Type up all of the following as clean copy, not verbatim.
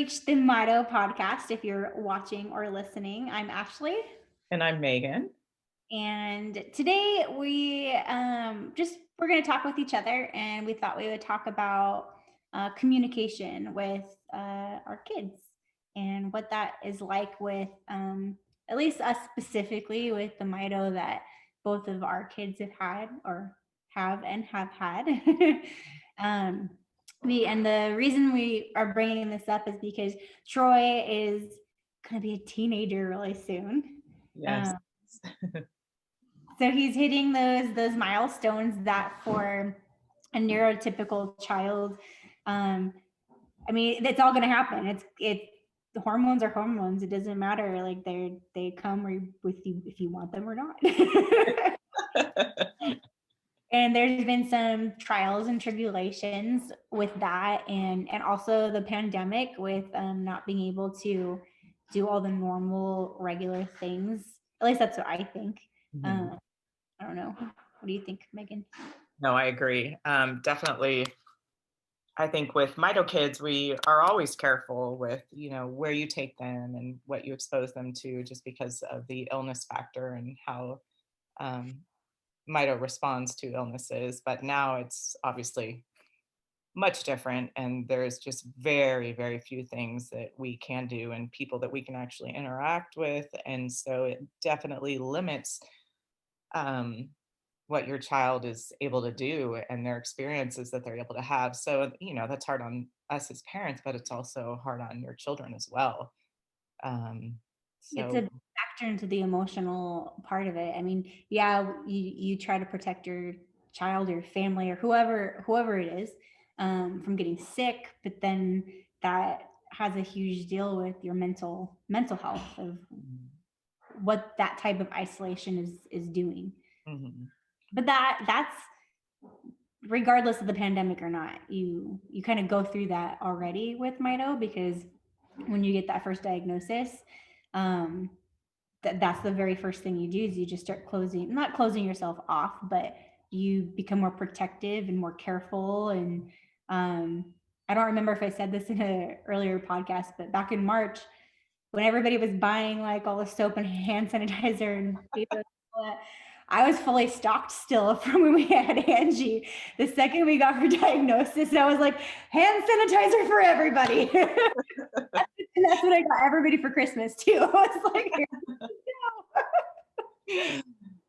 reached the Mito podcast. If you're watching or listening, I'm Ashley. And I'm Megan. And today we're going to talk with each other, and we thought we would talk about communication with our kids and what that is like with at least us specifically with the Mito that both of our kids have had or have had. um, and the reason we are bringing this up is because Troy is going to be a teenager really soon. Yes. So he's hitting those milestones that for a neurotypical child, I mean, it's all going to happen. The hormones are hormones. It doesn't matter. Like they come with you if you want them or not. And there's been some trials and tribulations with that, and also the pandemic with not being able to do all the normal regular things. At least that's what I think. Mhm. I don't know. What do you think, Megan? No, I agree. Definitely. I think with Mito kids, we are always careful with, where you take them and what you expose them to, just because of the illness factor and how Mito responds to illnesses. But now it's obviously much different, and there's just very, very few things that we can do and people that we can actually interact with. And so it definitely limits um, what your child is able to do and their experiences that they're able to have. So, that's hard on us as parents, but it's also hard on your children as well. Um, It's so, a factor into the emotional part of it. I mean, yeah, you try to protect your child or family or whoever it is from getting sick, but then that has a huge deal with your mental health of what that type of isolation is doing. mhm. But that's regardless of the pandemic or not, you kind of go through that already with Mito, because when you get that first diagnosis, um, that's the very first thing you do is you just start not closing yourself off, but you become more protective and more careful. And I don't remember if I said this in an earlier podcast, but back in March, when everybody was buying like all the soap and hand sanitizer and paper, I was fully stocked still from when we had Angie. The second we got her diagnosis, I was like, hand sanitizer for everybody. And that's what I got everybody for Christmas too. I was like,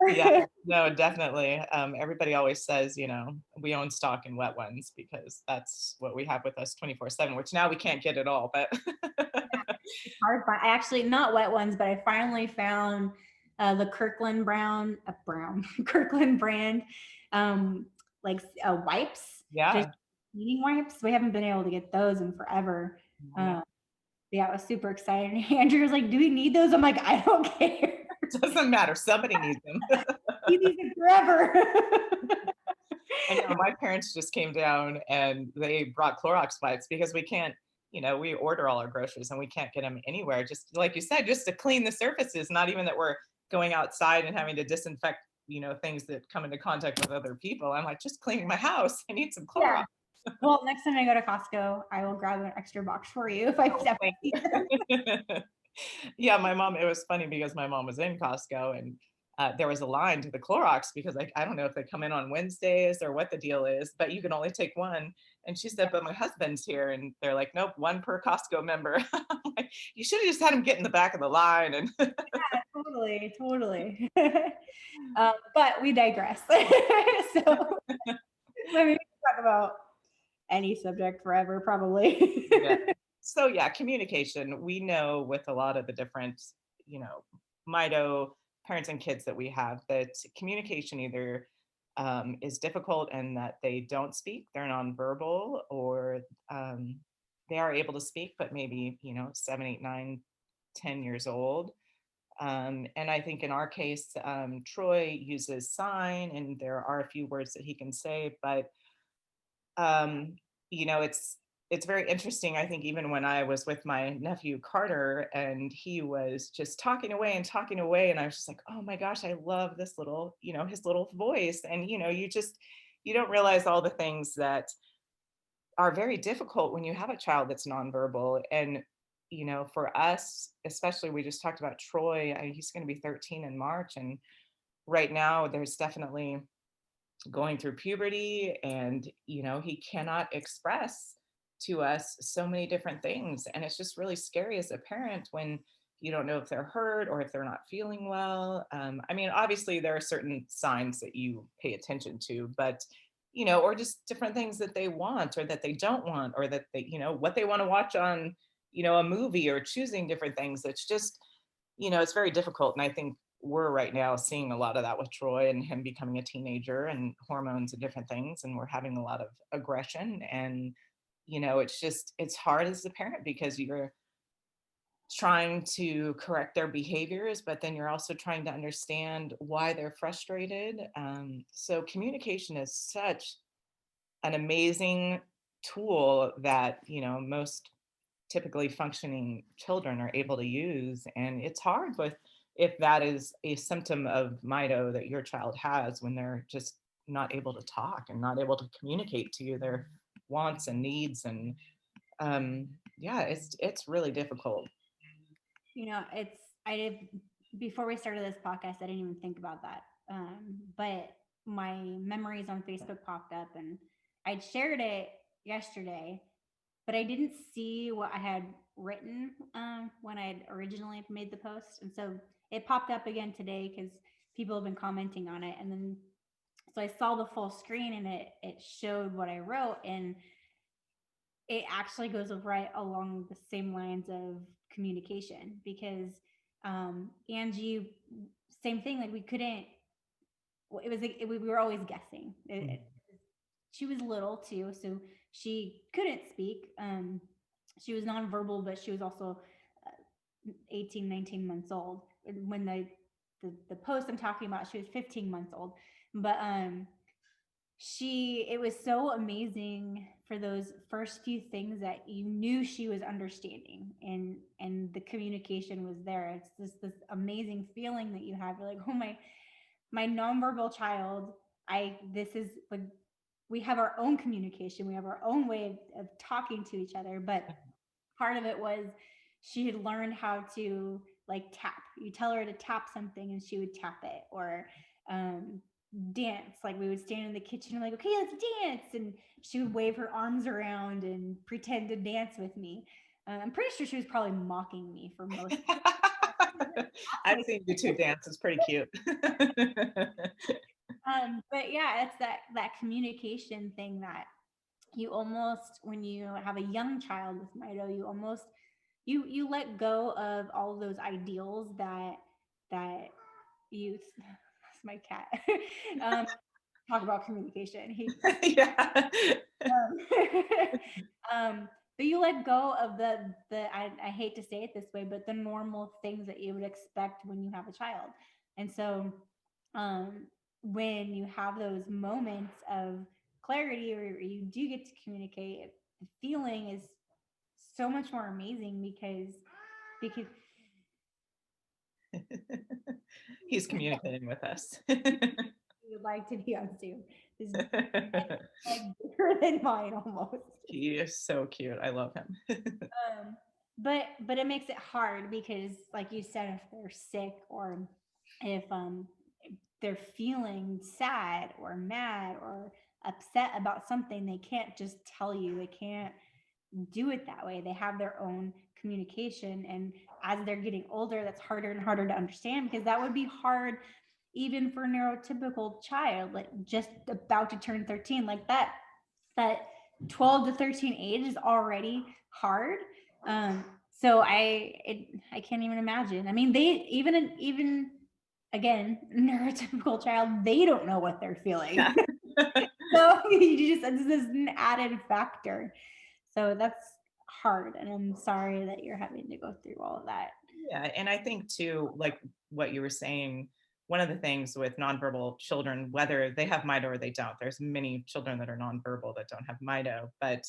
Yeah, no, definitely. Everybody always says, we own stock in wet ones because that's what we have with us 24/7, which now we can't get at all. But it's hard. I actually not wet ones, but I finally found the Kirkland Kirkland brand, like wipes, just yeah. cleaning wipes. We haven't been able to get those in forever. No, Yeah, I was super excited. Andrew was like, "Do we need those?" I'm like, "I don't care. it doesn't matter. Somebody needs them. We need them forever." I know my parents just came down and they brought Clorox wipes because we can't, we order all our groceries and we can't get them anywhere. Just like you said, just to clean the surfaces, not even that we're going outside and having to disinfect, things that come into contact with other people. I'm like, just cleaning my house. I need some Yeah. Clorox. Well, next time I go to Costco, I will grab an extra box for you if I step. Thank you. Yeah, my mom, it was funny because my mom was in Costco and there was a line to the Clorox because I don't know if they come in on Wednesdays or what the deal is, but you can only take one. And she said, but my husband's here. And they're like, nope, one per Costco member. Like, you should have just had him get in the back of the line. And Totally. But we digress. So let me talk about any subject forever, probably. yeah. So yeah, communication. We know with a lot of the different, Mito parents and kids that we have that communication either is difficult and that they don't speak, they're nonverbal, or they are able to speak, but maybe 7, 8, 9, 10 years old. And I think in our case, Troy uses sign, and there are a few words that he can say, but um, it's very interesting. I think even when I was with my nephew Carter and he was just talking away and talking away, and I was just like, oh my gosh, I love this little, his little voice. And you don't realize all the things that are very difficult when you have a child that's nonverbal. And, for us, especially, we just talked about Troy. He's going to be 13 in March. And right now, there's definitely going through puberty, and, he cannot express to us so many different things. And it's just really scary as a parent when you don't know if they're hurt or if they're not feeling well. I mean, obviously, there are certain signs that you pay attention to, but or just different things that they want or that they don't want, or that they, what they want to watch on, a movie, or choosing different things. It's just, it's very difficult. And I think we're right now seeing a lot of that with Troy and him becoming a teenager and hormones and different things. And we're having a lot of aggression. And, it's just, it's hard as a parent because you're trying to correct their behaviors, but then you're also trying to understand why they're frustrated. So communication is such an amazing tool that, most typically functioning children are able to use. And it's hard with if that is a symptom of Mito that your child has, when they're just not able to talk and not able to communicate to you their wants and needs. And yeah, it's really difficult. It's I did before we started this podcast, I didn't even think about that. But my memories on Facebook popped up, and I'd shared it yesterday, but I didn't see what I had written when I had originally made the post, and so it popped up again today because people have been commenting on it, and then so I saw the full screen, and it showed what I wrote, and it actually goes right along the same lines of communication, because Angie, same thing. Like we couldn't. It was like we were always guessing. She was little too, so she couldn't speak. She was nonverbal, but she was also 18, 19 months old. When the post I'm talking about, she was 15 months old. But it was so amazing for those first few things that you knew she was understanding, and the communication was there. It's just this amazing feeling that you have. You're like, oh, my nonverbal child, this is like, we have our own communication, we have our own way of talking to each other. But part of it was she had learned how to like tap. You tell her to tap something and she would tap it, or dance. Like we would stand in the kitchen and like, okay, let's dance, and she would wave her arms around and pretend to dance with me. I'm pretty sure she was probably mocking me for most of it. I've seen you two dance. It's pretty cute. But yeah, it's that communication thing that you almost, when you have a young child with Mito, you almost you let go of all of those ideals that youth. That's my cat. um, Talk about communication. Yeah. Um, but you let go of I hate to say it this way, but the normal things that you would expect when you have a child. And so um, when you have those moments of clarity, or you do get to communicate, the feeling is so much more amazing, because He's communicating with us. you would like to be on Zoom. This is like bigger than mine almost. He is so cute. I love him. But it makes it hard because, like you said, if they're sick, or if they're feeling sad or mad or upset about something, they can't just tell you. They can't do it that way. They have their own communication, and as they're getting older, that's harder and harder to understand, because that would be hard even for a neurotypical child, like just about to turn 13. Like that 12 to 13 age is already hard. So I can't even imagine. I mean, they even again, neurotypical child, they don't know what they're feeling. Yeah. So you just, this is an added factor. So that's hard, and I'm sorry that you're having to go through all of that. Yeah, and I think too, like what you were saying, one of the things with nonverbal children, whether they have Mito or they don't, there's many children that are nonverbal that don't have Mito, but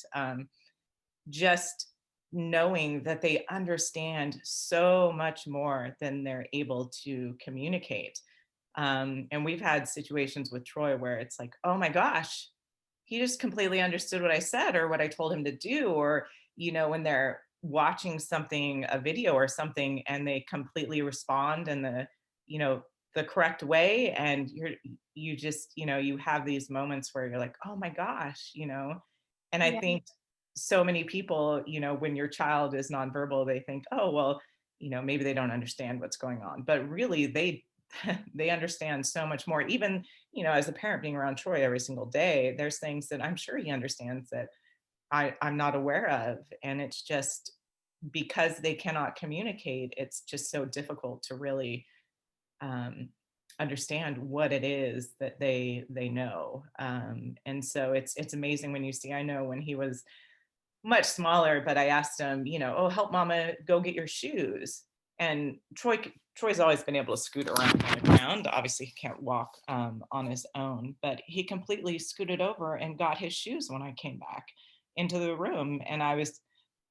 just knowing that they understand so much more than they're able to communicate. And we've had situations with Troy where it's like, oh my gosh, he just completely understood what I said or what I told him to do. Or, when they're watching something, a video or something, and they completely respond in you know, the correct way. And you just, you have these moments where you're like, oh my gosh, and I Yeah. think so many people, when your child is nonverbal, they think, oh, well, maybe they don't understand what's going on. But really, they understand so much more. Even, as a parent being around Troy every single day, there's things that I'm sure he understands that I'm not aware of. And it's just because they cannot communicate, it's just so difficult to really um, understand what it is that they know. And so it's amazing when you see. I know when he was much smaller, but I asked him, oh, help mama go get your shoes. And Troy's always been able to scoot around on the ground. Obviously, he can't walk on his own, but he completely scooted over and got his shoes when I came back into the room. And I was,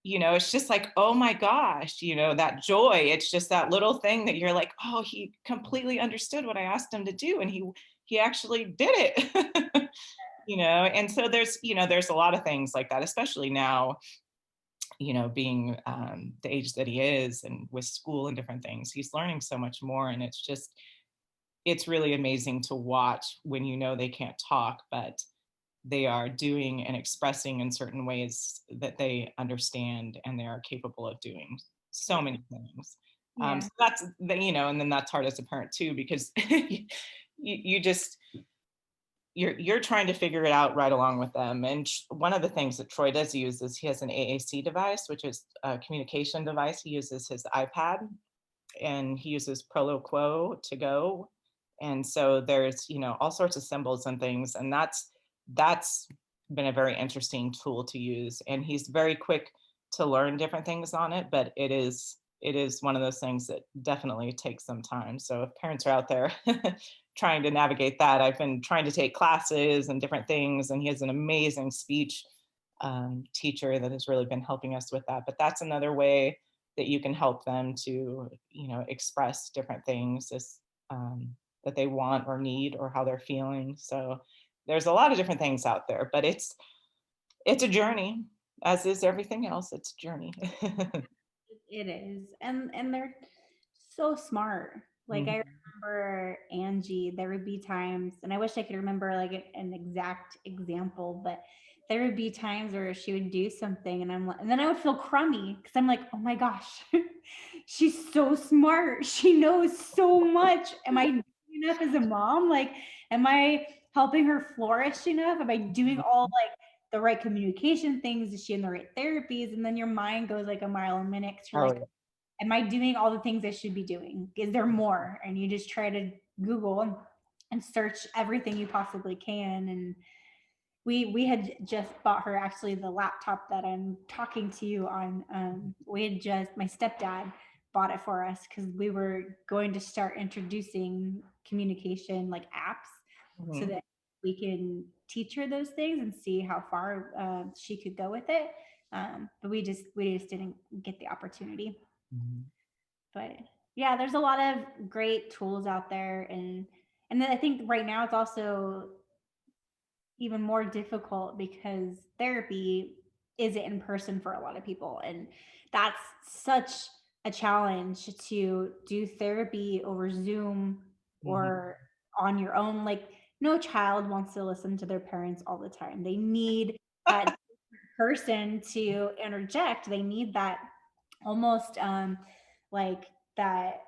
it's just like, oh my gosh, that joy. It's just that little thing that you're like, oh, he completely understood what I asked him to do, and he actually did it. And so there's a lot of things like that, especially now, being the age that he is, and with school and different things, he's learning so much more. And it's really amazing to watch when they can't talk, but they are doing and expressing in certain ways that they understand, and they are capable of doing so many things. Yeah. So that's and then that's hard as a parent too, because you just you're trying to figure it out right along with them. And one of the things that Troy does use is he has an AAC device, which is a communication device. He uses his iPad, and he uses Proloquo to go. And so there's, all sorts of symbols and things. And that's been a very interesting tool to use. And he's very quick to learn different things on it, but it is one of those things that definitely takes some time. So if parents are out there trying to navigate that, I've been trying to take classes and different things, and he has an amazing speech teacher that has really been helping us with that. But that's another way that you can help them to, express different things that they want or need, or how they're feeling. So there's a lot of different things out there, but it's a journey, as is everything else. It's a journey. It is. And they're so smart. Like I Mhm. remember Angie, there would be times, and I wish I could remember like an exact example, but there would be times where she would do something and I'm like, and then I would feel crummy because I'm like, oh my gosh, she's so smart. She knows so much. Am I doing enough as a mom? Like, am I helping her flourish enough? Am I doing all like the right communication things? Is she in the right therapies? And then your mind goes like a mile a minute because you're Oh, like, yeah. am I doing all the things I should be doing? Is there more? And you just try to Google and search everything you possibly can. And we had just bought her actually the laptop that I'm talking to you on. We had just my stepdad bought it for us because we were going to start introducing communication like apps so Mhm. that we can teach her those things and see how far she could go with it. But we just didn't get the opportunity. Mhm. But yeah, there's a lot of great tools out there, and then I think right now it's also even more difficult because therapy isn't in person for a lot of people, and that's such a challenge to do therapy over Zoom Mhm. or on your own. Like no child wants to listen to their parents all the time. They need that person to interject. They need that almost like that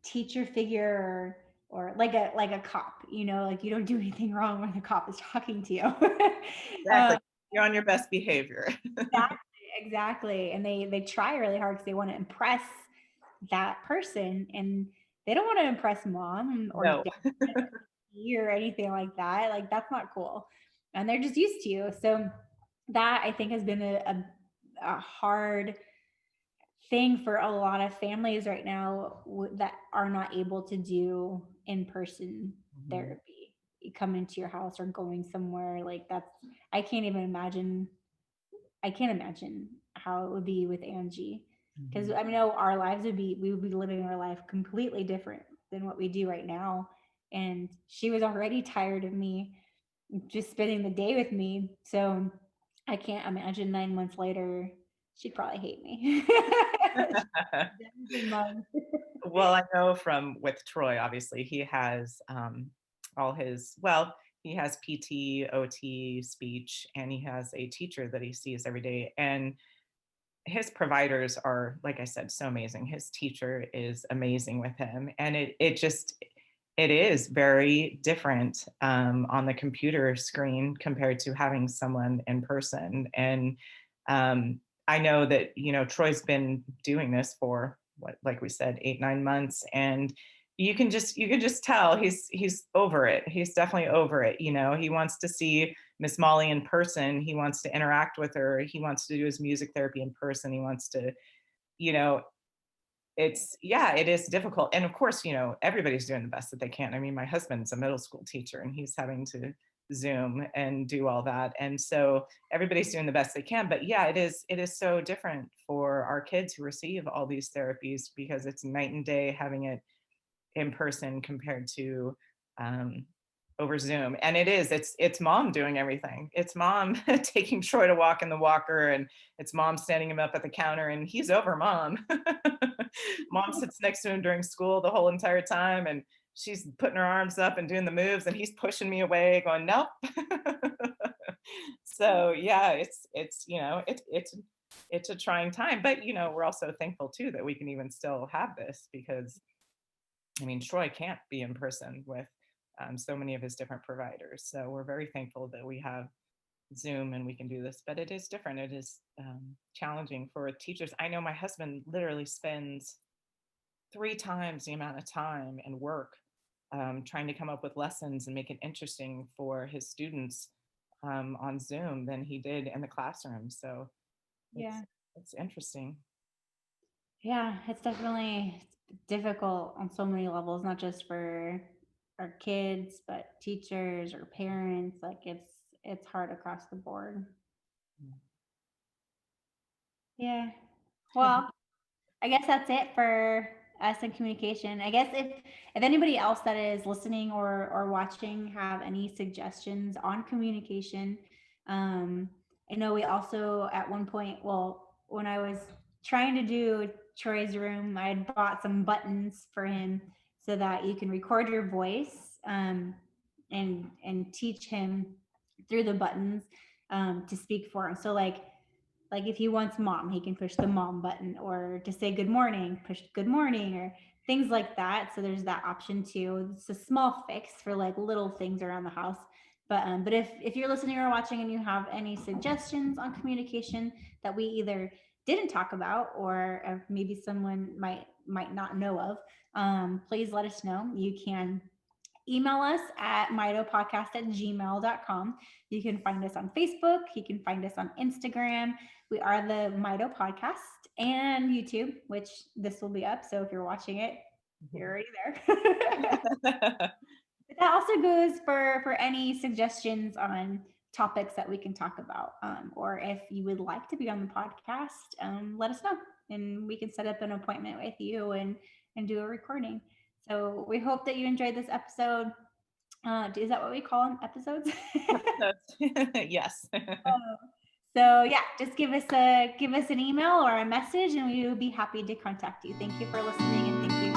teacher figure, or like a cop, like you don't do anything wrong when the cop is talking to you. Exactly. You're on your best behavior. Exactly. And they try really hard because they want to impress that person, and they don't want to impress mom or No. dad or anything like that. Like that's not cool, and they're just used to you. So that I think has been a hard thing for a lot of families right now that are not able to do in-person Mhm. therapy. You come into your house or going somewhere like that's I can't even imagine. I can't imagine how it would be with Angie, because Mhm. I know our lives we would be living our life completely different than what we do right now. And she was already tired of me just spending the day with me. So I can't imagine 9 months later, she'd probably hate me. Well, I know from with Troy, obviously, he has all his, well, he has PT, OT, speech, and he has a teacher that he sees every day. And his providers are, like I said, so amazing. His teacher is amazing with him. And it is very different on the computer screen compared to having someone in person. And um, I know that, Troy's been doing this for what, like we said, 8, 9 months. And you can just tell he's over it. He's definitely over it. He wants to see Miss Molly in person. He wants to interact with her. He wants to do his music therapy in person. He wants to, you know, yeah, it is difficult. And of course, everybody's doing the best that they can. I mean, my husband's a middle school teacher and he's having to Zoom and do all that. And so everybody's doing the best they can. But yeah, it is so different for our kids who receive all these therapies because it's night and day having it in person compared to um, over Zoom. And it's mom doing everything. It's mom taking Troy to walk in the walker, and it's mom standing him up at the counter, and he's over mom. Mom sits next to him during school the whole entire time, and she's putting her arms up and doing the moves, and he's pushing me away, going, nope. So yeah, it's a trying time, but we're also thankful too that we can even still have this because I mean, Troy can't be in person with so many of his different providers. So we're very thankful that we have Zoom and we can do this, but it is different. It is challenging for teachers. I know my husband literally spends 3 times the amount of time and work trying to come up with lessons and make it interesting for his students on Zoom than he did in the classroom. So Yeah. it's interesting. Yeah, it's definitely difficult on so many levels, not just for our kids, but teachers or parents. Like it's hard across the board. Yeah. Well, I guess that's it for us in communication. I guess if anybody else that is listening or watching have any suggestions on communication, um, I know we also at one point, well, when I was trying to do Troy's room, I had bought some buttons for him so that you can record your voice and teach him through the buttons to speak for him. So like if he wants mom, he can push the mom button, or to say good morning, push good morning, or things like that. So there's that option too. It's a small fix for like little things around the house. But if you're listening or watching and you have any suggestions on communication that we either didn't talk about or maybe someone might not know of, please let us know. You can email us at mitopodcast@gmail.com. You can find us on Facebook. You can find us on Instagram. We are the Mito Podcast, and YouTube, which this will be up. So if you're watching it, you're already there. But that also goes for any suggestions on topics that we can talk about. Or if you would like to be on the podcast, let us know and we can set up an appointment with you and do a recording. So we hope that you enjoyed this episode. Is that what we call them? Episodes? Yes. So yeah, just give us an email or a message and we will be happy to contact you. Thank you for listening and thank you